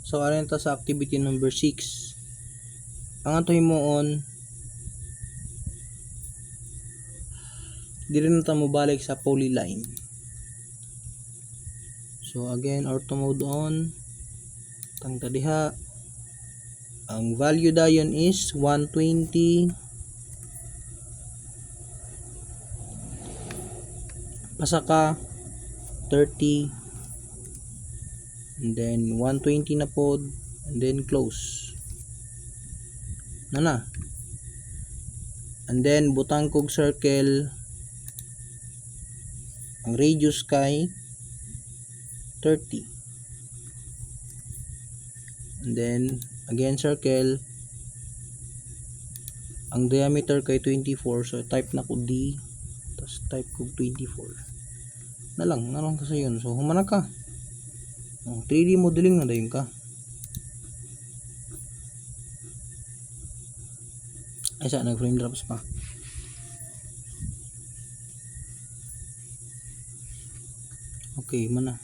So arin ta sa activity number 6. Ang ato himuon diri na ta mo balik sa polyline. So again, auto mode on. Tangta diha. Ang value dayon is 120. Pasaka 30. And then 120 na pod, and then close. Na. And then butang kog circle. Ang radius kay 30. And then again circle. Ang diameter kay 24, so type na ko D, tapos type ko 24. Na lang kasi yun. So humana ka. 3D modeling na dayon ka. Ay sa nag frame drops pa. Okay, mana.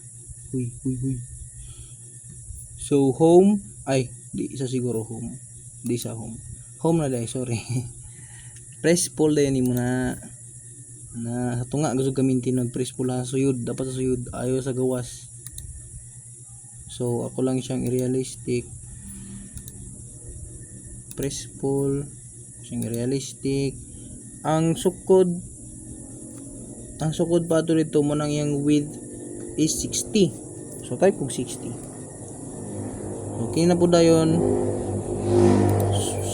Huy. So home, ay di isa siguro home. Di sa home. Home na dai, sorry. Press pull dayon nimo na sa tunga gusto gamitin press pull ha suyod, dapat sa suyod, ayo sa gawas. So ako lang siyang realistic. Press pull siyang realistic. Ang sukod pa to dito mo nang yang width is 60. So type kog 60. Okay na po dayon.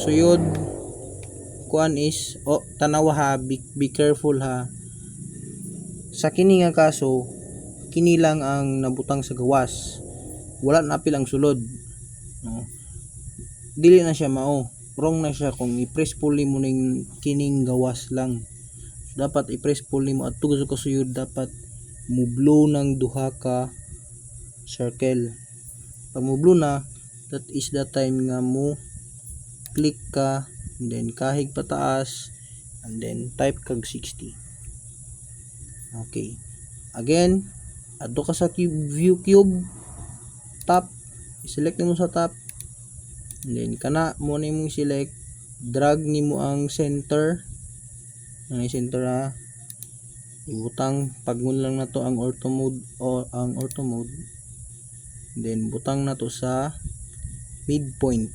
Suyod kuan is tanawa ha, be careful ha. Sa kini nga kaso, kini lang ang nabutang sa gawas. Wala na apil ang sulod. Dili na siya mao. Wrong na siya kung i-press pull mo ning kining gawas lang. Dapat i-press pull mo at tugo ka suyod, dapat mo blow ng duha ka circle. Pag mo blow na, that is the time nga mo click ka, and then kahig pataas, and then type kag 60. Okay. Again, adto ka sa view cube, top, i-select nimo sa top, and then kana mo na imong select, drag nimo ang center, center ha, ibutang pagun lang na to ang ortho mode then butang na to sa midpoint.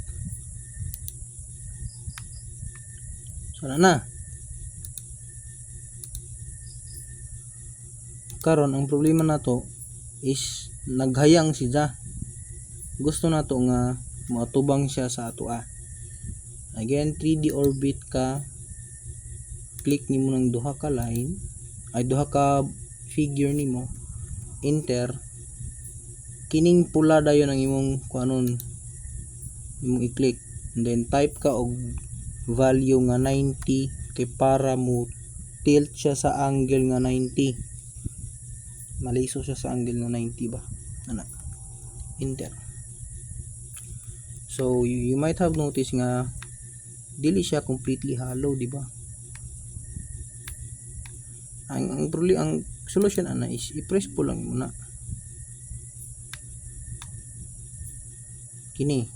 So na karon ang problema na to is naghayang siya. Gusto na to nga maatubang siya sa ato Again, 3D orbit ka, click nimo ng duha ka line, ay duha ka figure nimo, enter. Kining pula dayon ang imong kuanon, imong i-click, and then type ka og value nga 90 kay para mo tilt siya sa angle nga 90. Maliso siya sa angle nga 90 ba? Enter. So you might have noticed nga dili siya completely hollow, di ba? Ang solution is i-press pull lang muna. Kini.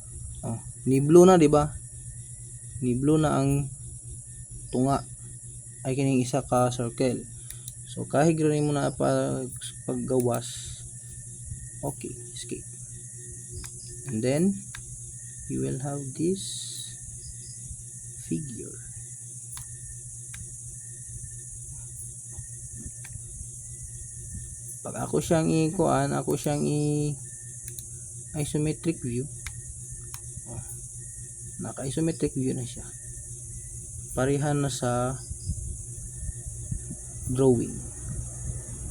Ni blue na, di ba? Ni blue na ang tunga. Ay kining isa ka circle. So kahig rin mo na paggawas. Okay, escape. And then you will have this figure. Pag ako siyang isometric view, naka isometric view na siya, parehan na sa drawing.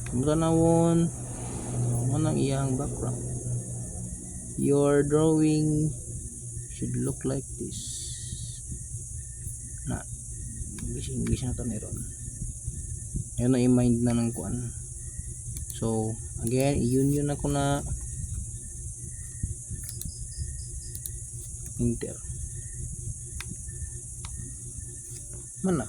Kung tanawon manang iyang background, your drawing should look like this. English na to meron. Ayun na i-mind na ng kuan. So again, i-union ako na enter. Mana?